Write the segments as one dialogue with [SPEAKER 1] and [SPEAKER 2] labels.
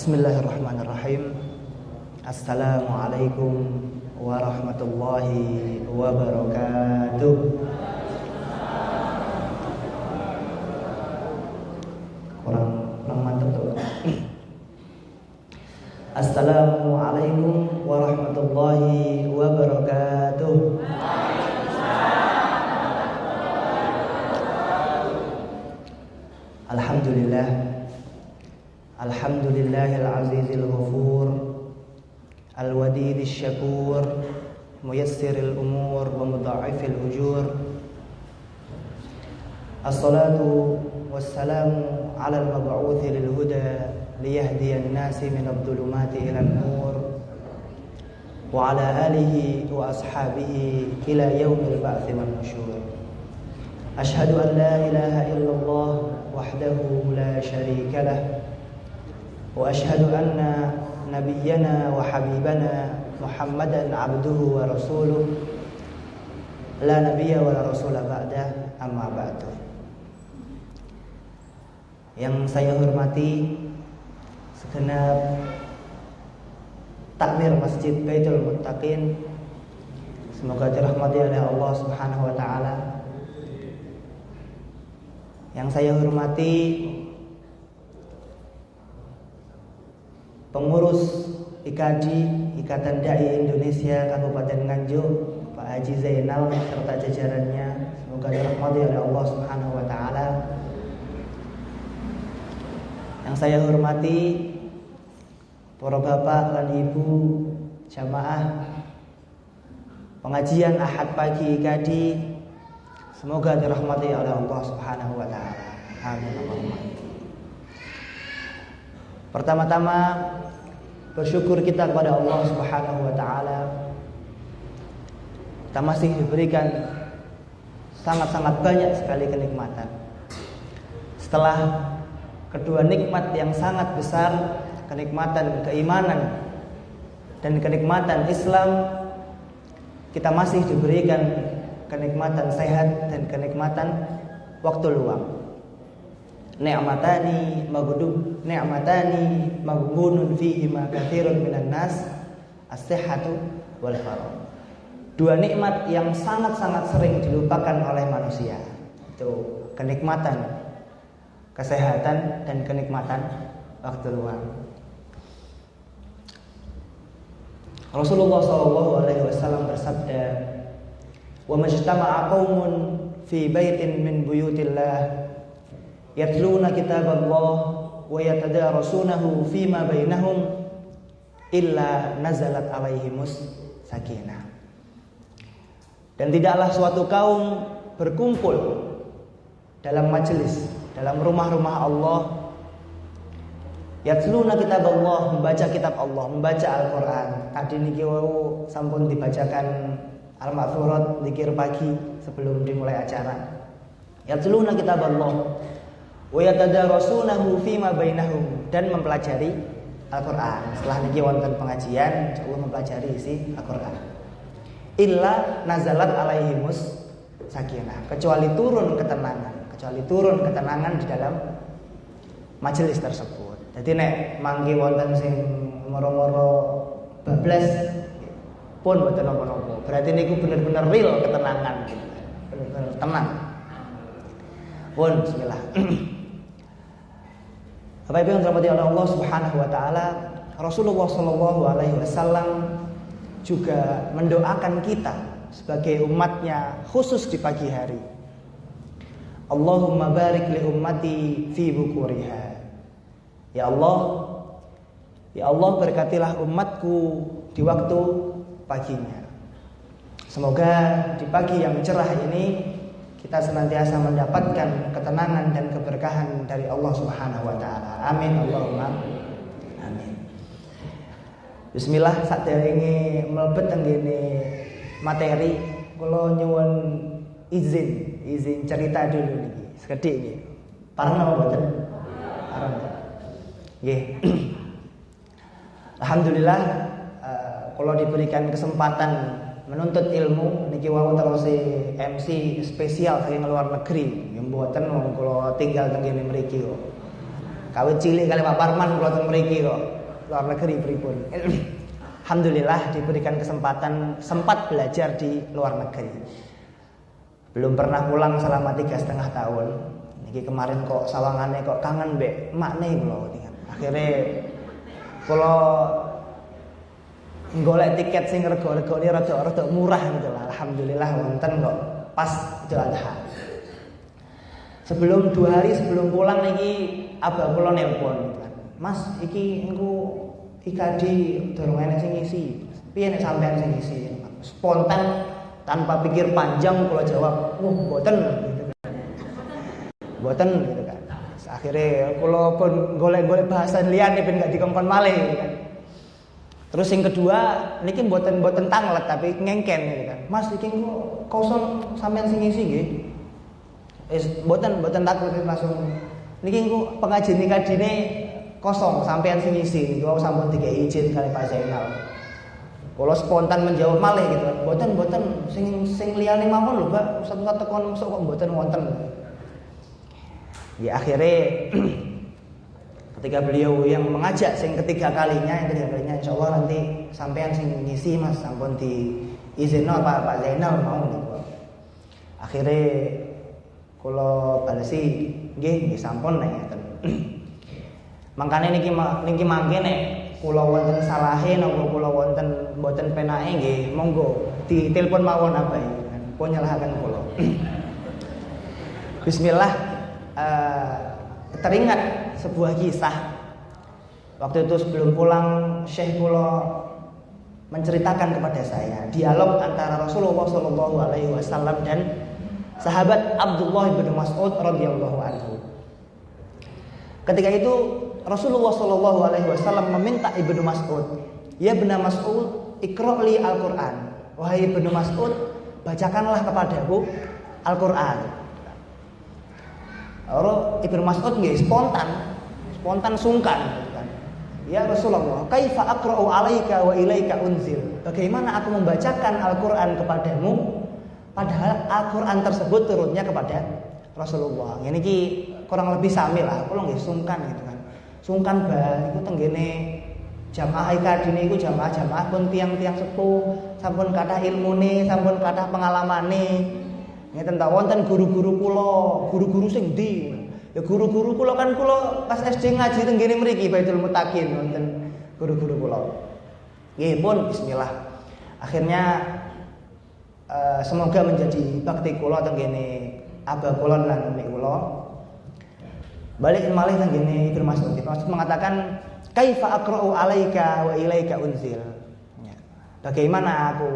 [SPEAKER 1] Bismillahirrahmanirrahim. Assalamualaikum warahmatullahi wabarakatuh. Kurang mantap tuh. Assalamualaikum warahmatullahi wabarakatuh. Alhamdulillah. Alhamdulillahil azizil ghafur, al-wadidil syakur, muyassiril umur wa mudha'ifil ujur. Assalatu wassalamu ala al-mab'uthi lil huda liyahdiyan nasi minadh dhulumati ilan nur wa ala alihi wa ashabihi ila yaumil ba'tsi wan nusyur. Ashhadu an la ilaha illallah wahdahu la syarika lah wa ashhadu anna nabiyyana wa habibana Muhammadan abduhu wa rasuluh la nabiyya wa la rasula ba'dah, amma ba'du. Yang saya hormati segenap takmir Masjid Baitul Muttaqin, semoga dirahmati oleh Allah Subhanahu wa taala. Yang saya hormati pengurus IKAD, Ikatan Dai Indonesia Kabupaten Nganjuk, Pak Haji Zainal serta jajarannya, semoga dirahmati oleh Allah Subhanahu wa taala. Yang saya hormati para bapak dan ibu jamaah pengajian Ahad pagi IKAD, semoga dirahmati oleh Allah Subhanahu wa taala. Amin Allahumma. Pertama-tama bersyukur kita kepada Allah Subhanahu wa taala. Kita masih diberikan sangat-sangat banyak sekali kenikmatan. Setelah kedua nikmat yang sangat besar, kenikmatan keimanan dan kenikmatan Islam, kita masih diberikan kenikmatan sehat dan kenikmatan waktu luang. Ni'matani maghbunun fihi ma katsirun minan nas, as-sihhatu wal faragh. Dua nikmat yang sangat-sangat sering dilupakan oleh manusia. Itu kenikmatan kesehatan dan kenikmatan waktu luang. Rasulullah SAW bersabda, "Wa majtama'a qaumun fi baitin min buyutillah yatluna kitaballah wa yatadarasunahu fima bainahum illa nazalat alaihimus sakinah." Dan tidaklah suatu kaum berkumpul dalam majelis, dalam rumah-rumah Allah, yatluna kitaballah, membaca kitab Allah, membaca Al-Qur'an. Tadi niki wau sampun dibacakan Al-Ma'thurat zikir pagi sebelum dimulai acara. Yatluna kitaballah wa yatadarasunahu fima bainahum, dan mempelajari Al-Qur'an. Setelah niki wonten pengajian, insyaallah mempelajari isi Al-Qur'an. Illa nazalat alaihimus sakinah, kecuali turun ketenangan di dalam majelis tersebut. Jadi nek mangke wonten sing moro-moro bablas pun mboten napa-napa. Berarti niku bener-bener real ketenangan, bener-bener tenang. Pun bismillah. Bapak Ibu yang dirahmati oleh Allah Subhanahu wa taala, Rasulullah sallallahu alaihi wasallam juga mendoakan kita sebagai umatnya khusus di pagi hari. Allahumma barik li ummati fi bukuriha. Ya Allah berkatilah umatku di waktu paginya. Semoga di pagi yang cerah ini kita senantiasa mendapatkan ketenangan dan keberkahan dari Allah Subhanahu wa taala. Amin Allahumma amin. Bismillah, saderenge mlebet teng ngene materi, kula nyuwun izin cerita dulu niki. Sekedhik nggih. Pareng napa mboten? Pareng. Nggih. Alhamdulillah kula diberikan kesempatan menuntut ilmu niki wau terus MC spesial saking luar negeri. Nggih mboten wong kula tinggal teng kene mriki kok. Kawit cilik kali Pak Parman kula teng mriki kok. Luar negeri pripun. Alhamdulillah diberikan kesempatan sempat belajar di luar negeri. Belum pernah pulang selama 3,5 tahun. Niki kemarin kok sawangane kok kangen mbek makne kula. Akhirnya kula golek tiket sing rega-regane rada murah gitu lah. Alhamdulillah wonten kok pas Idul Adha. Sebelum 2 hari sebelum pulang niki abah kula nelpon. Mas, iki engko IKD durung enek sing ngisi. Piye nek sampean sing ngisi? Spontan tanpa pikir panjang kula jawab, mboten." Mboten gitu kan. Akhirnya kula pun golek-golek bahasa liyane ben gak dikongkon malih gitu kan. Terus yang kedua, niki mboten tanglet tapi ngengken gitu kan. Mas, iki engko kosong sampean sing ngisi nggih. Mboten takut langsung. Niki engko pengajian IKD-ne kosong sampean sing ngisi niku sampun dikei izin kali Pak Zainal. Kalau spontan menjawab malih gitu. Mboten sing liyane mawon lho, Pak. Ustaz-ustaz tekon mosok kok mboten wonten. Ya akhirnya ketika beliau yang mengajak yang ketiga kalinya insyaallah nanti sampean sing ngisi Mas sampun diizinno Pak Zainal mau niku. Akhirnya kula balesi nggih sampun nek ngeten. Mangkane niki mangke nek kula wonten salahe napa kula wonten mboten penake nggih monggo ditelepon mawon abahe pun nyalahaken kula. Bismillah, teringat sebuah kisah. Waktu itu sebelum pulang Syekh kula menceritakan kepada saya dialog antara Rasulullah SAW dan sahabat Abdullah bin Mas'ud radhiyallahu anhu. Ketika itu Rasulullah SAW meminta Ibnu Mas'ud, "Ya Ibnu Mas'ud, iqra' Al-Qur'an." Wahai Ibnu Mas'ud, bacakanlah kepadaku Al-Qur'an. Ibnu Mas'ud nggih spontan sungkan kan. Ya Rasulullah, kaifa aqra'u 'alaika wa ilaika unzil? Bagaimana aku membacakan Al-Qur'an kepadamu padahal Al-Qur'an tersebut turunnya kepada Rasulullah. Ngene iki kurang lebih sami lah, kula nggih sungkan gitu kan. Sungkan banget iku tenggene jamaah IKD niku jamaah pun tiang-tiang sepuh, sampun kathah ilmune, sampun kathah pengalamane. Ngeten ta wonten guru-guru kula, guru-guru sing ndi? Ya guru-guru kula kan kula pas SD ngaji tenggene mriki Baitul Muttaqin wonten guru-guru kula. Nggih pun bismillah. Akhirnya semoga menjadi bakti kula tenggene abah kula lan umi kula. Balik malih nang gini Ibnu Mas'ud. Mas'ud mengatakan kaifa aqra'u 'alaika wa ilaika unzil. Ya. Bagaimana aku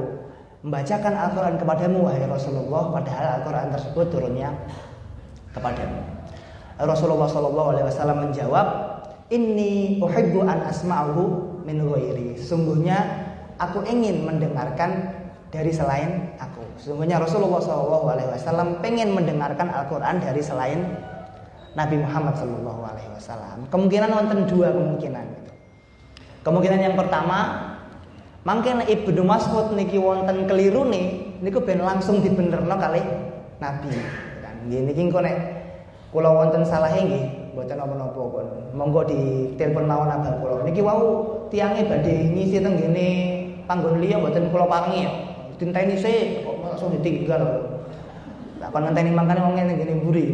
[SPEAKER 1] membacakan Al-Qur'an kepadamu wahai Rasulullah padahal Al-Qur'an tersebut turunnya kepadamu. Rasulullah sallallahu alaihi wasallam menjawab, "Inni uhibbu an asma'ahu min ghairi." Sungguhnya aku ingin mendengarkan dari selain aku. Sungguhnya Rasulullah sallallahu alaihi wasallam pengen mendengarkan Al-Qur'an dari selain Nabi Muhammad sallallahu alaihi wasallam. Kemungkinan wonten 2 kemungkinan. Kemungkinan yang pertama, mangken Ibnu Mas'ud niki wonten kelirune niku ben langsung dibenerno kalih Nabi. Kan nggih niki engko nek kula wonten salahe nggih mboten napa-napa pun. Monggo ditelepon mawon abang kula. Niki wau tiange badhe ngisi teng ngene panggon liya mboten kula paringi ya. Dinteni sik kok langsung ditinggal. Lah kon ngenteni mangkane wong ngene ngene mburi.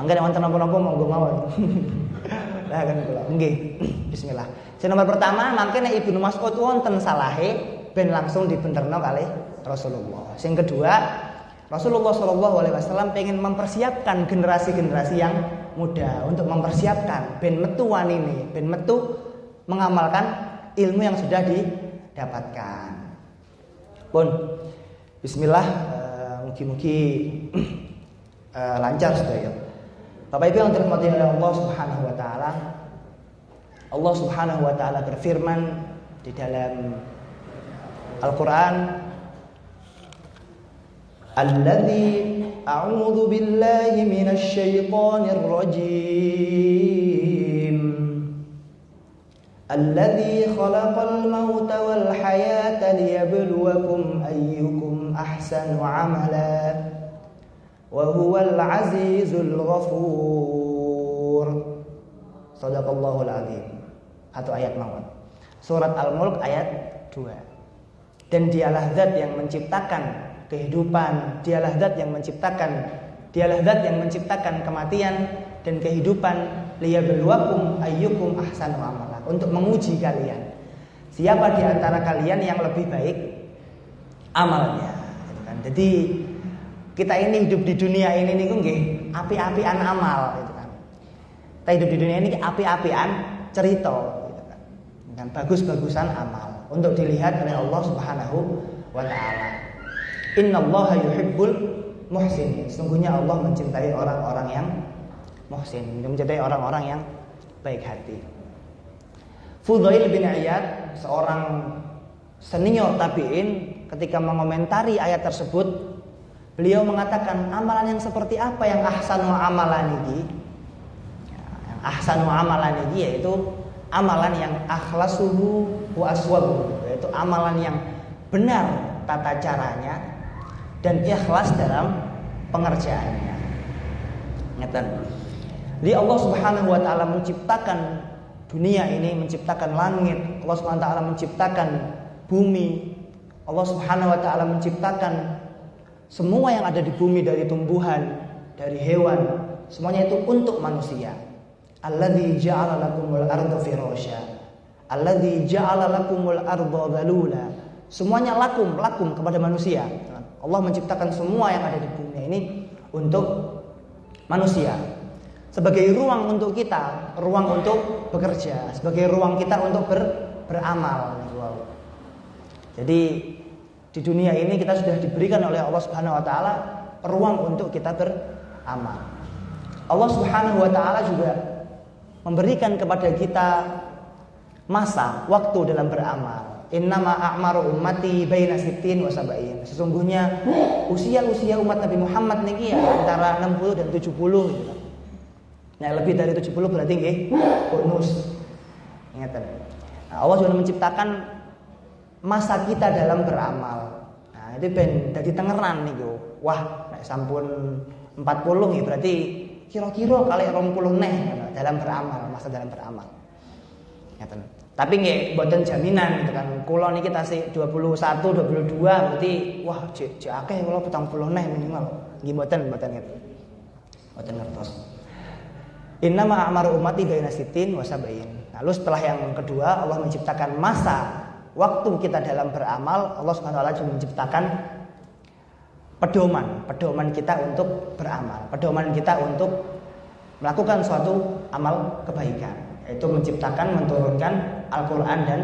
[SPEAKER 1] Angger wonten napa-napa monggo mawon. Lah kan kula. Nggih. Bismillah. Sing nomor pertama mangkene Ibnu Mas'ud wonten salahe ben langsung dibenerno kalih Rasulullah. Sing kedua, Rasulullah sallallahu alaihi wasallam pengen mempersiapkan generasi-generasi yang muda untuk mempersiapkan ben metu wanine, ben metu mengamalkan ilmu yang sudah didapatkan. Pun bismillah, mugi-mugi lancar sedaya. Bapak Ibu yang dirahmati oleh Allah Subhanahu wa taala. Allah Subhanahu wa taala berfirman di dalam Al-Qur'an, "Alladzi a'udzu billahi minasy syaithanir rajim. Alladzi khalaqal mauta wal hayata liyabluwakum ayyukum ahsanu 'amala." Wa huwal azizul ghafur. Shadaqallahul azim. Atau ayat mawon. Surat Al-Mulk ayat 2. Dan dialah zat yang menciptakan kehidupan, dialah zat yang menciptakan kematian dan kehidupan, liyabluwakum ayyukum ahsanu amala, untuk menguji kalian siapa di antara kalian yang lebih baik amalnya, gitu kan. Jadi kita ini hidup di dunia ini niku nggih api-apian amal, gitu kan. Kita hidup di dunia ini api-apian cerita, gitu kan. Dan bagus-bagusan amal untuk dilihat oleh Allah Subhanahu wa taala. Innallaha yuhibbul muhsinin. Sungguhnya Allah mencintai orang-orang yang muhsin, mencintai orang-orang yang baik hati. Fudail bin Iyad, seorang senior tabi'in, ketika mengomentari ayat tersebut, beliau mengatakan, amalan yang seperti apa yang ahsanu amalan ini? Yang ahsanu amalan ini yaitu amalan yang akhlasuhu wa aswabuhu, yaitu amalan yang benar tata caranya dan ikhlas dalam pengerjaannya. Ngeten. Jadi Allah Subhanahu wa taala menciptakan dunia ini, menciptakan langit, Allah Subhanahu wa taala menciptakan bumi, Allah Subhanahu wa taala menciptakan semua yang ada di bumi, dari tumbuhan, dari hewan, semuanya itu untuk manusia. Alladzi ja'ala lakumul arda firasya, alladzi ja'ala lakumul arda dzalula. Semuanya lakum kepada manusia. Allah menciptakan semua yang ada di bumi ini untuk manusia, sebagai ruang untuk kita, ruang untuk bekerja, sebagai ruang kita untuk beramal. Wow. Jadi di dunia ini kita sudah diberikan oleh Allah Subhanahu wa taala ruang untuk kita beramal. Allah Subhanahu wa taala juga memberikan kepada kita masa, waktu dalam beramal. Innama a'maru ummati baina sittin wa sab'in. Sesungguhnya usia umat Nabi Muhammad niki ya antara 60 dan 70 gitu. Nah, lebih dari 70 berarti nggih bonus. Ingatan. Nah, Allah sudah menciptakan masa kita dalam beramal. Nah, itu ben dadi tengeran niku. Wah, nek sampun 40 nggih berarti kira-kira kali 20 neh dalam beramal, masa dalam beramal. Ingatan. Tapi nggih mboten jaminan gitu kan. Kula niki tasih 21, 22 berarti wah jek akeh kula 40 neh minimal. Nggih mboten gitu. Mboten ngertos. Innama a'maru ummati baina sittin wa sab'in. Lalu setelah yang kedua, Allah menciptakan masa waktu kita dalam beramal. Allah Subhanahu wa taala juga menciptakan pedoman kita untuk beramal, pedoman kita untuk melakukan suatu amal kebaikan, yaitu menurunkan Al-Qur'an dan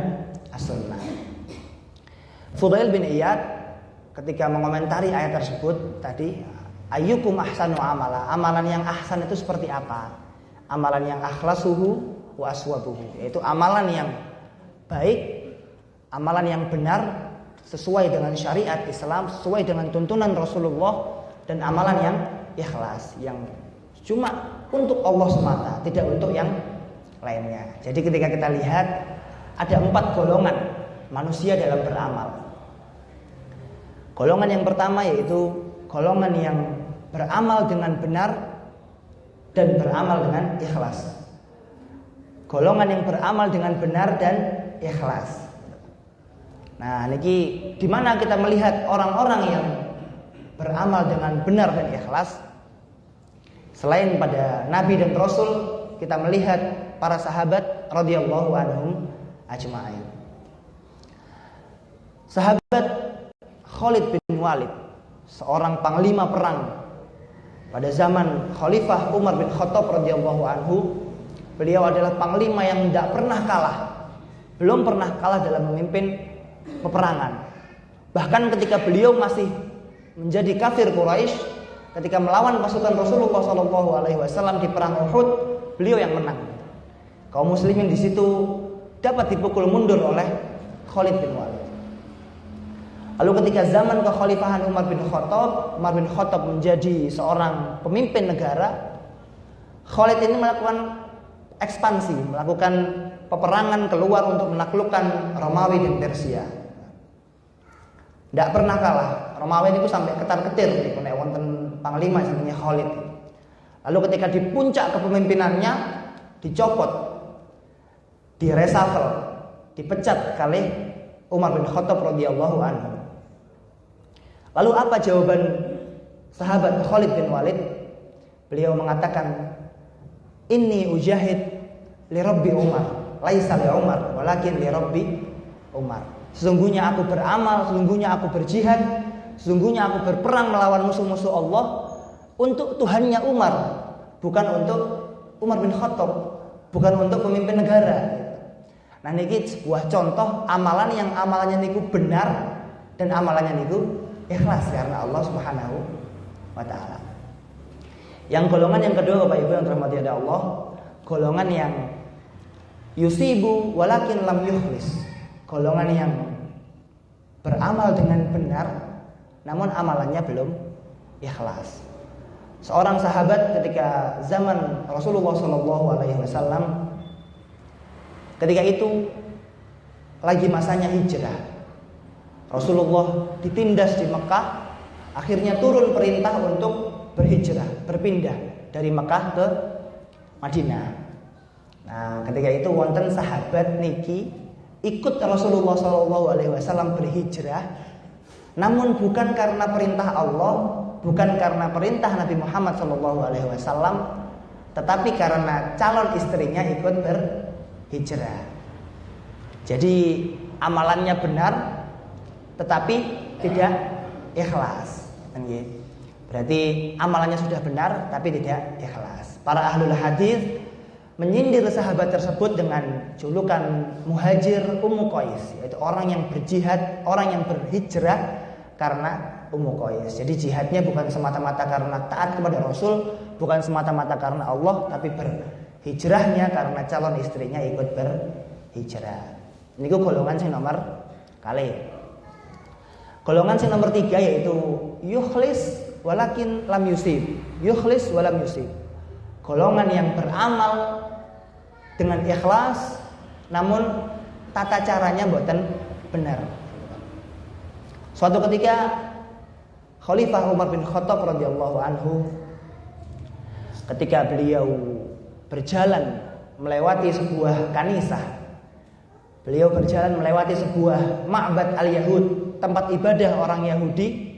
[SPEAKER 1] As-Sunnah. Fudail bin Iyad ketika mengomentari ayat tersebut tadi, ayyukum ahsanu amala, amalan yang ahsan itu seperti apa? Amalan yang akhlasuhu wa aswabuhu, yaitu amalan yang baik, amalan yang benar sesuai dengan syariat Islam, sesuai dengan tuntunan Rasulullah, dan amalan yang ikhlas, yang cuma untuk Allah semata, tidak untuk yang lainnya. Jadi ketika kita lihat ada 4 golongan manusia dalam beramal. Golongan yang pertama yaitu golongan yang beramal dengan benar dan beramal dengan ikhlas. Golongan yang beramal dengan benar dan ikhlas. Nah, niki di mana kita melihat orang-orang yang beramal dengan benar dan ikhlas? Selain pada Nabi dan Rasul, kita melihat para sahabat radhiyallahu anhum ajma'in. Sahabat Khalid bin Walid, seorang panglima perang pada zaman Khalifah Umar bin Khattab radhiyallahu anhu, beliau adalah panglima yang tidak pernah kalah, belum pernah kalah dalam memimpin peperangan. Bahkan ketika beliau masih menjadi kafir Quraisy, ketika melawan pasukan Rasulullah SAW di perang Uhud, beliau yang menang. Kaum muslimin di situ dapat dipukul mundur oleh Khalid bin Walid. Lalu ketika zaman kekhalifahan Umar bin Khattab menjadi seorang pemimpin negara, Khalid ini melakukan ekspansi, melakukan peperangan keluar untuk menaklukkan Romawi dan Persia. Tidak pernah kalah. Romawi itu sampai ketar-ketir nek wonten panglima jenenge Khalid. Lalu ketika di puncak kepemimpinannya, dicopot, diresafel, dipecat kali Umar bin Khattab radhiyallahu anhu. Lalu apa jawaban sahabat Khalid bin Walid? Beliau mengatakan, "Inni ujahid li Rabbi Umar, laisa li Umar, walakin li Rabbi Umar." Sesungguhnya aku beramal, sesungguhnya aku berjihad, sesungguhnya aku berperang melawan musuh-musuh Allah untuk Tuhannya Umar, bukan untuk Umar bin Khattab, bukan untuk pemimpin negara. Nah niki sebuah contoh amalan yang amalannya niku benar dan amalannya niku ikhlas karena Allah Subhanahu wa taala. Yang golongan yang kedua Bapak Ibu yang dirahmati oleh Allah, golongan yang yusibu walakin lam yukhlis. Golongan yang beramal dengan benar namun amalannya belum ikhlas. Seorang sahabat ketika zaman Rasulullah SAW, ketika itu lagi masanya hijrah. Rasulullah ditindas di Mekah, akhirnya turun perintah untuk berhijrah, berpindah dari Mekah ke Madinah. Nah, ketika itu wonten sahabat niki ikut Rasulullah SAW berhijrah, namun bukan karena perintah Allah, bukan karena perintah Nabi Muhammad SAW, tetapi karena calon istrinya ikut berhijrah. Jadi amalannya benar, tetapi tidak ikhlas. Berarti amalannya sudah benar, tapi tidak ikhlas. Para ahlul hadis menyindir sahabat tersebut dengan julukan muhajir Ummu Qais, yaitu orang yang berjihad, orang yang berhijrah karena Ummu Qais. Jadi jihadnya bukan semata-mata karena taat kepada Rasul, bukan semata-mata karena Allah, tapi berhijrahnya karena calon istrinya ikut berhijrah. Ini golongan yang nomor kali. Golongan yang nomor 3 yaitu yukhlis walakin lam yusib. Yukhlis walam yusib. Golongan yang beramal dengan ikhlas namun tata caranya mboten benar. Suatu ketika Khalifah Umar bin Khattab radhiyallahu anhu, ketika beliau berjalan melewati sebuah kanisah, beliau berjalan melewati sebuah ma'bad al-Yahud, tempat ibadah orang Yahudi,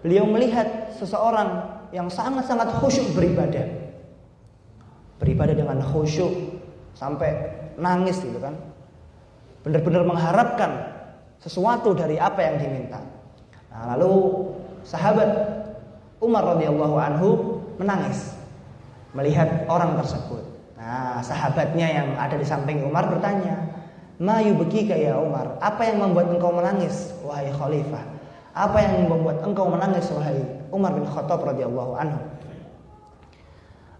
[SPEAKER 1] beliau melihat seseorang yang sangat-sangat khusyuk beribadah dengan khusyuk sampai nangis gitu kan, benar-benar mengharapkan sesuatu dari apa yang diminta. Nah, lalu sahabat Umar radhiyallahu anhu menangis melihat orang tersebut. Nah, sahabatnya yang ada di samping Umar bertanya, "Ma yubkika ya Umar? Apa yang membuat engkau menangis wahai khalifah? Apa yang membuat engkau menangis wahai Umar bin Khattab radhiyallahu anhu?"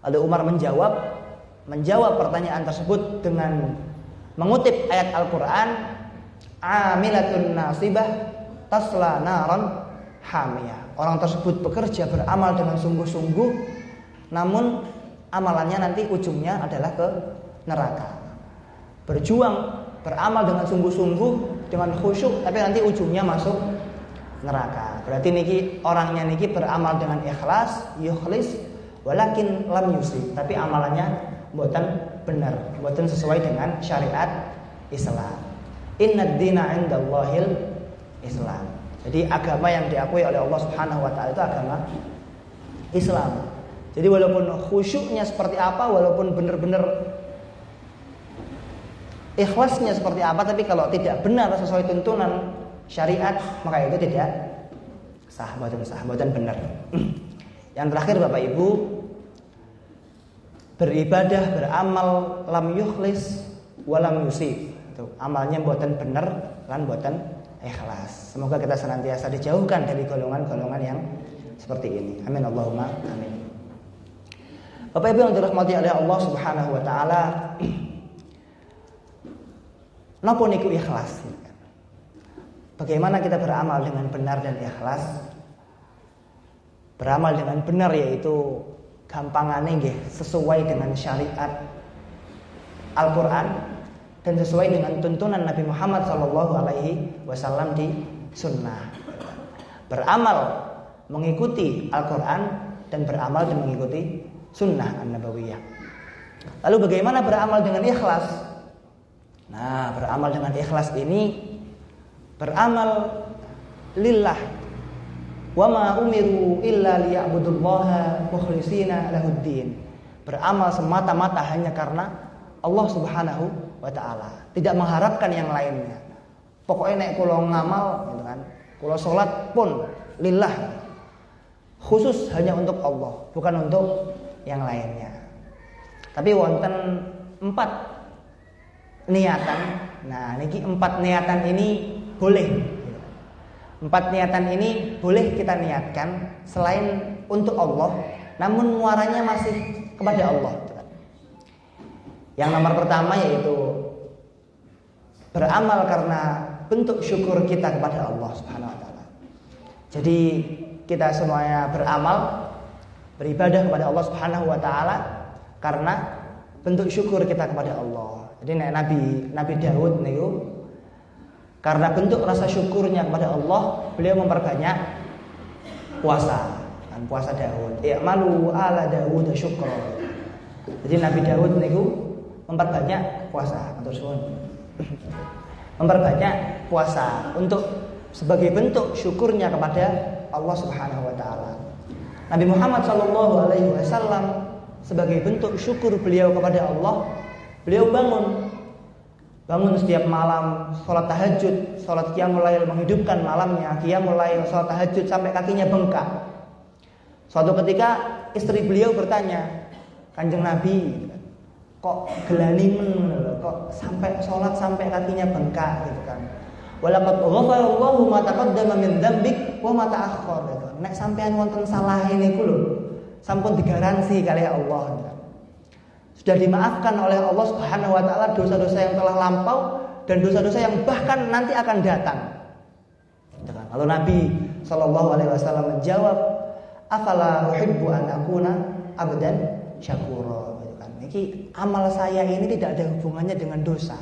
[SPEAKER 1] Lalu Umar menjawab pertanyaan tersebut dengan mengutip ayat Al-Qur'an, "Amilatun nasibah tasla naran hamiyah." Orang tersebut bekerja beramal dengan sungguh-sungguh, namun amalannya nanti ujungnya adalah ke neraka. Berjuang, beramal dengan sungguh-sungguh, dengan khusyuk, tapi nanti ujungnya masuk neraka. Berarti niki orangnya niki beramal dengan ikhlas, yukhlis, walakin lam yusib, tapi amalannya mboten benar, mboten sesuai dengan syariat Islam. Innad dina 'indallahil Islam. Jadi agama yang diakui oleh Allah Subhanahu wa taala itu agama Islam. Jadi walaupun khusyuknya seperti apa, walaupun benar-benar ikhlasnya seperti apa, tapi kalau tidak benar sesuai tuntunan syariat, maka itu tidak sah, boten benar. Yang terakhir Bapak Ibu, beribadah, beramal lam yukhlis walam yusib. Itu amalnya boten benar lan boten ikhlas. Semoga kita senantiasa dijauhkan dari golongan-golongan yang seperti ini. Amin Allahumma amin. Bapak Ibu yang dirahmati oleh Allah Subhanahu wa taala, napa niku ikhlas? Bagaimana kita beramal dengan benar dan ikhlas? Beramal dengan benar yaitu gampangane nggih sesuai dengan syariat Al-Qur'an dan sesuai dengan tuntunan Nabi Muhammad SAW di sunnah. Beramal mengikuti Al-Qur'an dan beramal dan mengikuti sunnah an-nabawiyah. Lalu bagaimana beramal dengan ikhlas? Nah, beramal dengan ikhlas ini beramal lillah. Wa ma umiru illa liya'budullaha mukhlishina lahuddin. Beramal semata-mata hanya karena Allah Subhanahu wa taala, tidak mengharapkan yang lainnya. Pokoknya nek kula ngamal gitu kan, kula salat pun lillah. Khusus hanya untuk Allah, bukan untuk yang lainnya. Tapi wonten 4 niatan. Nah, niki 4 niatan ini boleh. 4 niatan ini boleh kita niatkan selain untuk Allah, namun muaranya masih kepada Allah. Yang nomor pertama yaitu beramal karena bentuk syukur kita kepada Allah Subhanahu wa taala. Jadi kita semuanya beramal, beribadah kepada Allah Subhanahu wa taala karena bentuk syukur kita kepada Allah. Jadi Nabi Daud niku karena bentuk rasa syukurnya kepada Allah, beliau memperbanyak puasa. Kan puasa Daud. I'malu ala Daud syukra. Jadi Nabi Daud niku memperbanyak puasa, matur suwun. Memperbanyak puasa untuk sebagai bentuk syukurnya kepada Allah Subhanahu wa taala. Nabi Muhammad sallallahu alaihi wasallam sebagai bentuk syukur beliau kepada Allah, beliau bangun setiap malam, sholat tahajud, sholat qiyamul lail, menghidupkan malamnya, qiyamul lail, sholat tahajud sampai kakinya bengkak. Suatu ketika istri beliau bertanya, Kanjeng Nabi, kok gelanimen, kok sampai sholat sampai kakinya bengkak gitu kan. Walaqad ghafarallahu ma taqaddama min dzambik wa ma ta'akhkhar gitu. Nek sampean wonten salah niku lho, sampun digaransi kali Allah gitu. Sudah dimaafkan oleh Allah Subhanahu wa taala dosa-dosa yang telah lampau dan dosa-dosa yang bahkan nanti akan datang. Lalu Nabi sallallahu alaihi wasallam menjawab, "Afala uhibbu an akuna abdan syakura." Gitu kan. Niki amal saya ini tidak ada hubungannya dengan dosa.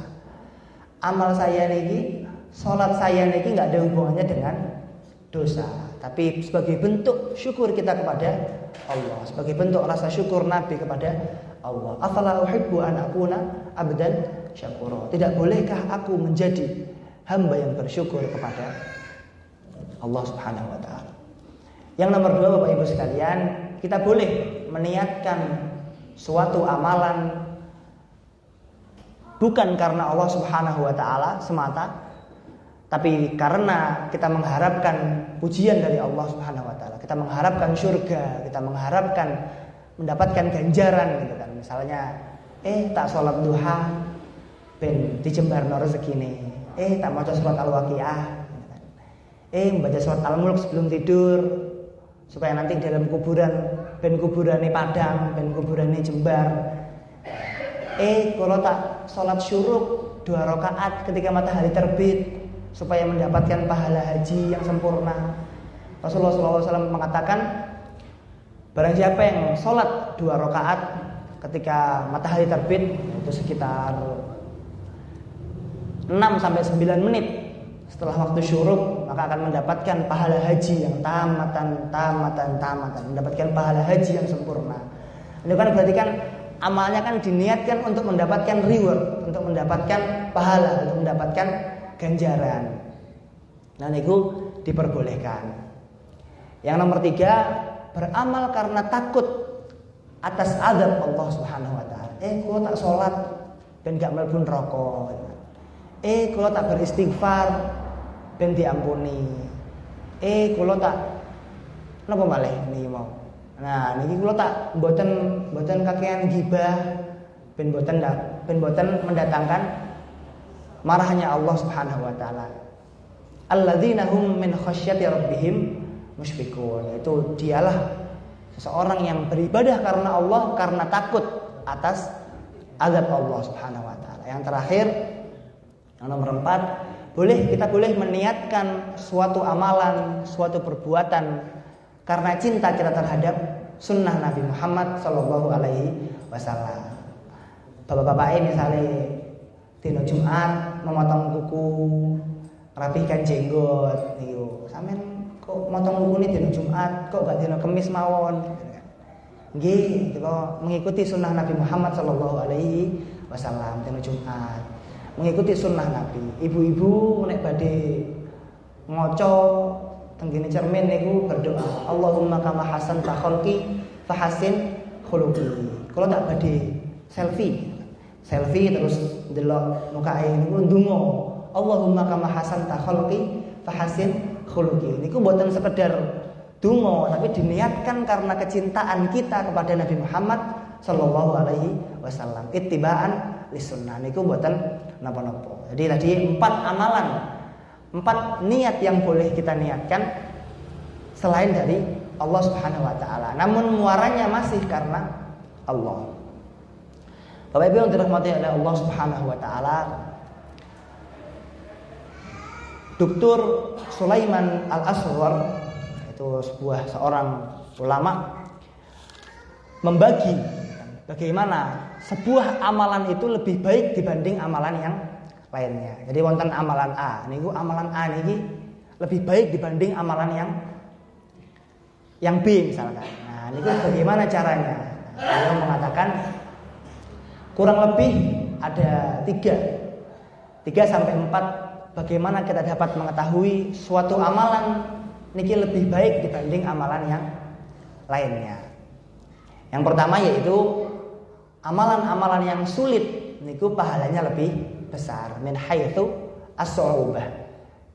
[SPEAKER 1] Amal saya niki, salat saya niki enggak ada hubungannya dengan dosa, tapi sebagai bentuk syukur kita kepada Allah, sebagai bentuk rasa syukur Nabi kepada Allah. Afala uhibbu an akuna abdan syakura. Tidak bolehkah aku menjadi hamba yang bersyukur kepada Allah Subhanahu wa taala? Yang nomor 2 Bapak Ibu sekalian, kita boleh meniatkan suatu amalan bukan karena Allah Subhanahu wa taala semata, tapi karena kita mengharapkan pujian dari Allah Subhanahu wa taala. Kita mengharapkan surga, kita mengharapkan mendapatkan ganjaran gitu kan. Misalnya tak sholat duha ben dijembarno rezekine. Tak maca surat Al-Waqiah gitu kan. Membaca surat Al-Mulk sebelum tidur supaya nanti dalam kuburan ben kuburane padang, ben kuburane jembar. Kalau tak sholat syuruk 2 rakaat ketika matahari terbit supaya mendapatkan pahala haji yang sempurna. Rasulullah SAW mengatakan, barang siapa yang sholat 2 rakaat ketika matahari terbit, itu sekitar 6-9 menit setelah waktu syuruk, maka akan mendapatkan pahala haji yang tamatan, mendapatkan pahala haji yang sempurna. Ini kan berarti kan amalnya kan diniatkan untuk mendapatkan reward, untuk mendapatkan pahala, untuk mendapatkan ganjaran. Nah, itu diperbolehkan. Yang nomor 3, beramal karena takut atas azab Allah Subhanahu wa taala. Kalau tak sholat ben gak mlebu neraka. Kalau tak beristighfar ben diampuni. Kalau tak napa malih niki mau. Nah, niki kula tak mboten kakean gibah ben mboten mendatangkan marahnya Allah Subhanahu wa taala. Alladzina hum min khasyati rabbihim musyfiqun. Itu dialah seseorang yang beribadah karena Allah karena takut atas azab Allah Subhanahu wa taala. Yang terakhir, yang nomor 4, kita boleh meniatkan suatu amalan, suatu perbuatan karena cinta kita terhadap sunnah Nabi Muhammad sallallahu alaihi wasallam. Bapak-bapak ini misalnya dina Jumat memotong kuku, rapihkan jenggot, niku. Sampeyan kok motong kukune dina Jumat, kok gak dina Kamis mawon? Nggih, kita mengikuti sunnah Nabi Muhammad sallallahu alaihi wasallam dina Jumat. Mengikuti sunnah Nabi. Ibu-ibu nek badhe ngaca tenggene cermin niku berdoa, Allahumma kama hasanta khalqi fahasin khuluqi. Kalau tak badhe selfie terus delok mukae niku ndonga, Allahumma kama hasanta khalqi fahasin khuluqi. Niku mboten sekedar donga tapi diniatkan karena kecintaan kita kepada Nabi Muhammad sallallahu alaihi wasallam. Ittiba'an lisunnah niku mboten napa-napa. Jadi tadi 4 niat yang boleh kita niatkan selain dari Allah Subhanahu wa taala. Namun muaranya masih karena Allah. Bapak Ibu yang dirahmati oleh Allah Subhanahu wa taala, Dr. Sulaiman Al-Asghar itu seorang ulama membagi bagaimana sebuah amalan itu lebih baik dibanding amalan yang lainnya. Jadi wonten amalan A, niku amalan A niki lebih baik dibanding amalan yang B misalkan. Nah, niku bagaimana caranya? Beliau mengatakan kurang lebih ada 3 sampai 4 bagaimana kita dapat mengetahui suatu amalan niki lebih baik dibanding amalan yang lainnya. Yang pertama yaitu amalan-amalan yang sulit niku pahalanya lebih besar min haitsu as-su'ubah,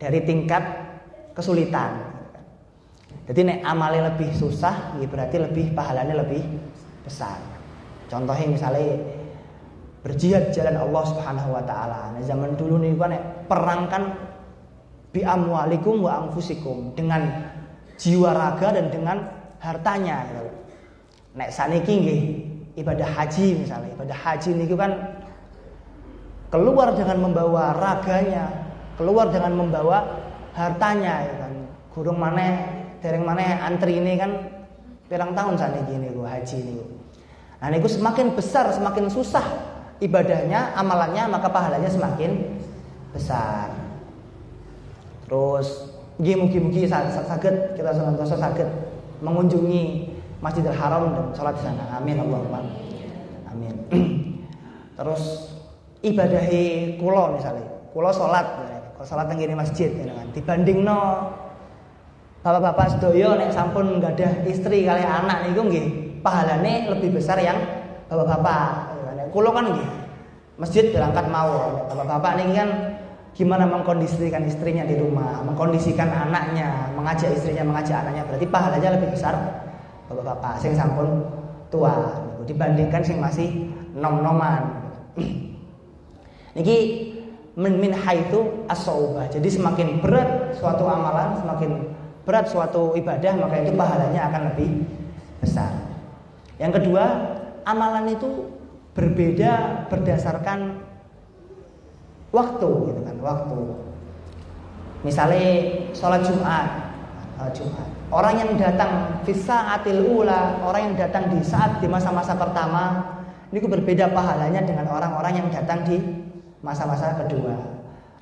[SPEAKER 1] dari tingkat kesulitan. Jadi nek amale lebih susah ya berarti lebih pahalanya lebih besar. Contohnya misalnya berjihad jalan Allah Subhanahu wa taala. Nah, zaman dulu niku kan perang kan bi amwalikum wa anfusikum, dengan jiwa raga dan dengan hartanya gitu. Nek saniki nggih ibadah haji misalnya, ibadah haji niku kan keluar dengan membawa raganya, keluar dengan membawa hartanya ya kan. Gurung maneh, dereng maneh antri ini kan pirang tahun saniki niku haji niku. Nah niku semakin besar, semakin susah ibadahnya, amalannya, maka pahalanya semakin besar. Terus mugi-mugi saged kita senantiasa saged mengunjungi Masjidil Haram dan salat di sana. Amin Allahumma. Amin. Terus ibadahi kula misalnya, kula salat teng ngene masjid ya kan. Dibandingno bapak-bapak sedaya nek sampun gadah istri kali anak niku nggih pahalane lebih besar yang bapak-bapak. Nek kula kan nggih masjid berangkat mawon. Bapak-bapak niki kan gimana mengkondisikan istrinya di rumah, mengkondisikan anaknya, mengajak istrinya, mengajak anaknya, berarti pahalanya lebih besar bapak-bapak sing sampun tua dibandingkan sing masih nom-noman. Niki min haitsu as-saubah. Jadi semakin berat suatu amalan, semakin berat suatu ibadah, maka itu pahalanya akan lebih besar. Yang kedua, amalan itu berbeda berdasarkan waktu gitu kan, waktu. Misalnya sholat Jumat. Orang yang datang fi sa'atil ula, orang yang datang di saat di masa-masa pertama, ini berbeda pahalanya dengan orang-orang yang datang di masa-masa kedua.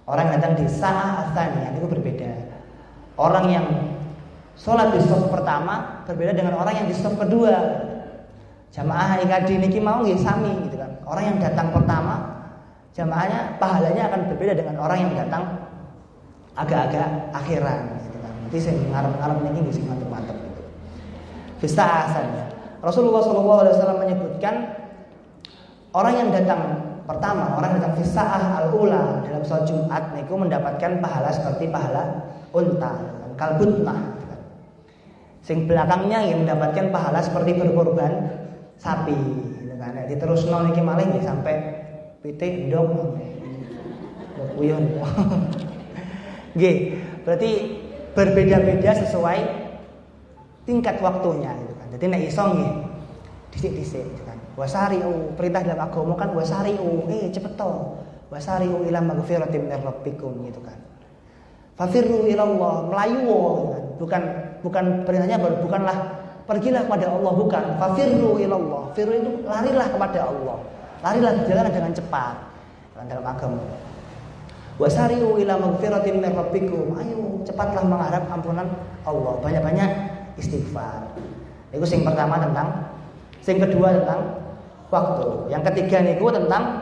[SPEAKER 1] Orang yang datang di sa'ah tsaniyah itu berbeda. Orang yang sholat di shaf pertama berbeda dengan orang yang di shaf kedua. Jamaah ikadi niki mau nggih sami gitu kan. Orang yang datang pertama jamaahnya pahalanya akan berbeda dengan orang yang datang agak-agak akhiran gitu kan. Nanti sing ngarep-ngarep niki nggih sing mantep-mantep gitu. Fista asalnya. Rasulullah SAW menyebutkan orang yang datang pertama, orang yang datang fisa'ah al-ula dalam sholat Jumat niku mendapatkan pahala seperti pahala unta, kalbutnah. Sing belakangnya yang mendapatkan pahala seperti berkorban sapi, gitu kan. Diterusno niki malih nggih sampai pitik ndok kuyon. Nggih, berarti berbeda-beda sesuai tingkat waktunya gitu kan. Jadi nek iso nggih dhisik-dhisik gitu kan. Wasari'u, perintah dalam agama kan wasari'u, cepet to. Wasari'u ila magfiratin mir rabbikum gitu kan. Fafirru ila Allah, melayu gitu kan. Bukan perintahnya bukanlah pergilah kepada Allah, bukan. Fafirru ila Allah. Firru itu larilah kepada Allah. Larilah berjalan dengan cepat dalam agama. Wasari'u ila magfiratin mir rabbikum. Ayo cepatlah mengharap ampunan Allah. Banyak-banyak istighfar. Itu yang pertama tentang Yang kedua tentang waktu. Yang ketiga niku tentang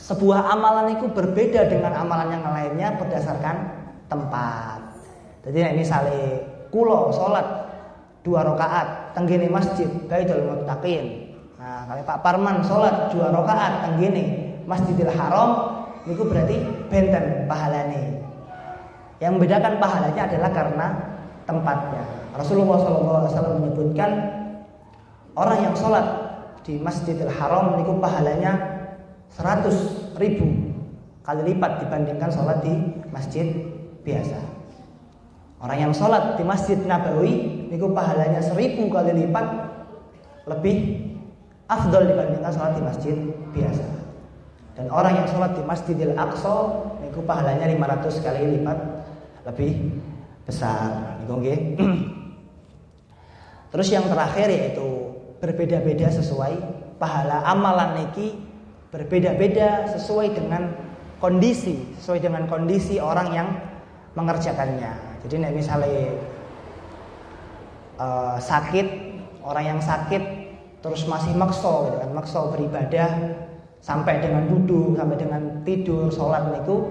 [SPEAKER 1] sebuah amalan itu berbeda dengan amalan yang lainnya berdasarkan tempat. Jadi misalnya kulo sholat 2 rakaat tenggene masjid Baitul Muttaqin. Nah, kalau Pak Parman sholat 2 rakaat tenggene Masjidil Haram, niku berarti benten pahalane. Yang membedakan pahalanya adalah karena tempatnya. Rasulullah SAW menyebutkan orang yang sholat di Masjidil Haram niku pahalanya 100.000 kali lipat dibandingkan sholat di masjid biasa. Orang yang sholat di Masjid Nabawi niku pahalanya 1000 kali lipat lebih afdol dibandingkan sholat di masjid biasa. Dan orang yang sholat di Masjidil Aqsa niku pahalanya 500 kali lipat lebih besar. Niku nggih. Terus yang terakhir yaitu berbeda-beda sesuai pahala amalan niki berbeda-beda sesuai dengan kondisi orang yang mengerjakannya. Jadi nek misalnya sakit, orang yang sakit terus masih makso gitu kan, makso beribadah sampai dengan duduk, sampai dengan tidur, sholat niku,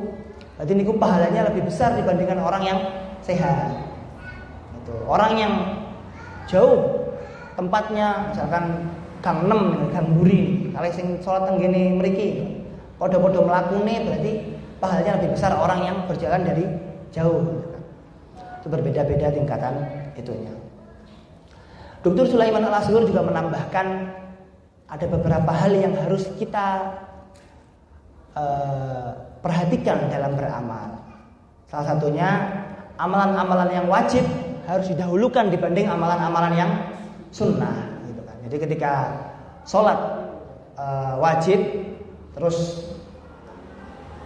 [SPEAKER 1] berarti niku pahalanya lebih besar dibandingkan orang yang sehat. Gitu. Orang yang jauh tempatnya misalkan Gang 6, Gang Buri, kalau sing sholat tenggene mriki, podo-podo mlakune berarti pahalanya lebih besar orang yang berjalan dari jauh. Itu berbeda-beda tingkatan itunya. Dr. Sulaiman Al-Asghur juga menambahkan ada beberapa hal yang harus kita perhatikan dalam beramal. Salah satunya amalan-amalan yang wajib harus didahulukan dibanding amalan-amalan yang sunnah. Gitu kan. Jadi ketika sholat wajib, terus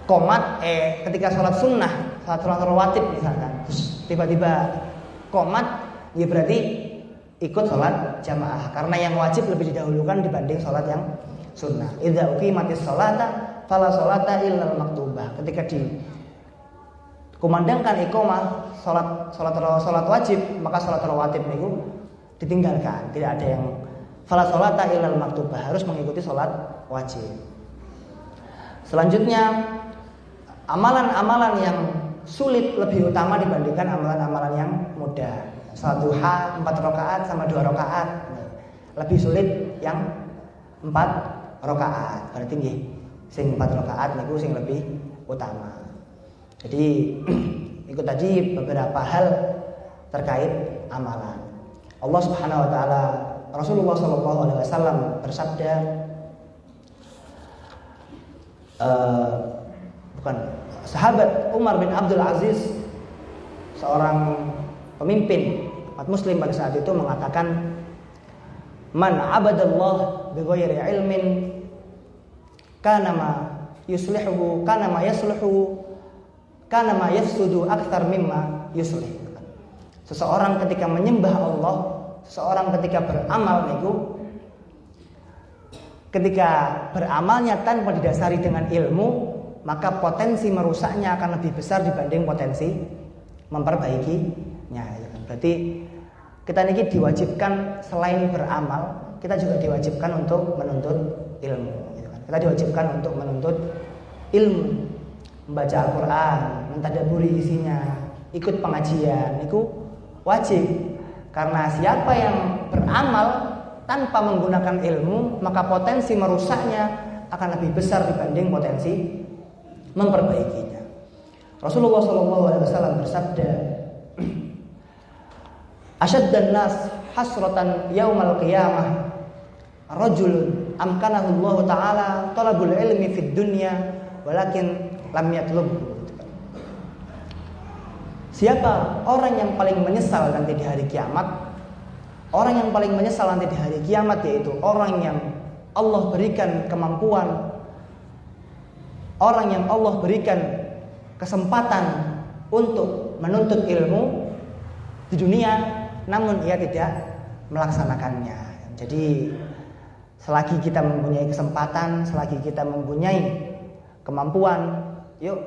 [SPEAKER 1] qomat, ketika sholat sunnah, sholat rawatib misalkan, terus tiba-tiba qomat, ya berarti ikut sholat jamaah karena yang wajib lebih didahulukan dibanding sholat yang sunnah. Idza uqimatis sholata fala sholata illal maktubah. Ketika dikumandangkan iqamah sholat wajib, maka sholat rawatib itu ditinggalkan. Tidak ada yang fala sholata illal maktubah, harus mengikuti sholat wajib. Selanjutnya amalan-amalan yang sulit lebih utama dibandingkan amalan-amalan yang mudah. Salat duha 4 rakaat sama 2 rakaat lebih sulit yang 4 rakaat. Berarti nggih sing 4 rakaat niku sing lebih utama. Jadi ikut tadi beberapa hal terkait amalan. Allah Subhanahu wa taala, Rasulullah sallallahu alaihi wasallam bersabda sahabat Umar bin Abdul Aziz, seorang pemimpin umat muslim pada saat itu, mengatakan man abadallah bighairi ilmin kana ma yuslihu kana ma yasluhu kana ma yafsudu aktsar mimma yuslih. Seseorang ketika menyembah Allah, seseorang ketika beramal niku, ketika beramalnya tanpa didasari dengan ilmu, maka potensi merusaknya akan lebih besar dibanding potensi memperbaikinya. Berarti kita ini diwajibkan selain beramal, kita juga diwajibkan untuk menuntut ilmu. Kita diwajibkan untuk menuntut ilmu, membaca Al-Quran, mentadaburi isinya, ikut pengajian, itu wajib. Karena siapa yang beramal tanpa menggunakan ilmu, maka potensi merusaknya akan lebih besar dibanding potensi memperbaikinya. Rasulullah SAW bersabda, asyaddan nas hasratan yaumal qiyamah rajulun amkanahu Allah taala talabul ilmi fid dunya walakin lam yatlub. Siapa orang yang paling menyesal nanti di hari kiamat? Orang yang paling menyesal nanti di hari kiamat yaitu orang yang Allah berikan kemampuan, orang yang Allah berikan kesempatan untuk menuntut ilmu di dunia, namun ia tidak melaksanakannya. Jadi selagi kita mempunyai kesempatan, selagi kita mempunyai kemampuan, yuk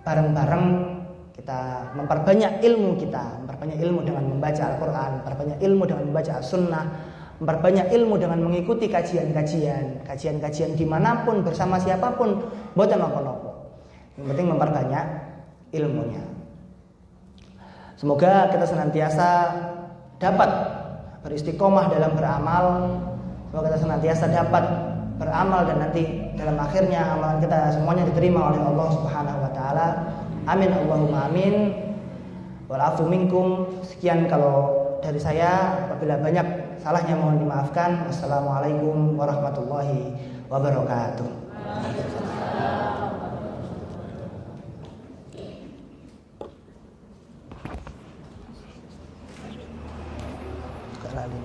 [SPEAKER 1] bareng-bareng kita memperbanyak ilmu kita, memperbanyak ilmu dengan membaca Al-Quran, memperbanyak ilmu dengan membaca As-Sunnah, memperbanyak ilmu dengan mengikuti kajian-kajian dimanapun bersama siapapun, boten nopo-nopo. Yang penting memperbanyak ilmunya. Semoga kita senantiasa dapat beristiqomah dalam beramal. Semoga kita senantiasa dapat beramal dan nanti dalam akhirnya amalan kita semuanya diterima oleh Allah Subhanahu wa taala. Amin Allahumma amin. Wal afu minkum. Sekian kalau dari saya, apabila banyak salahnya mohon dimaafkan. Wassalamualaikum warahmatullahi wabarakatuh. Sekali lagi.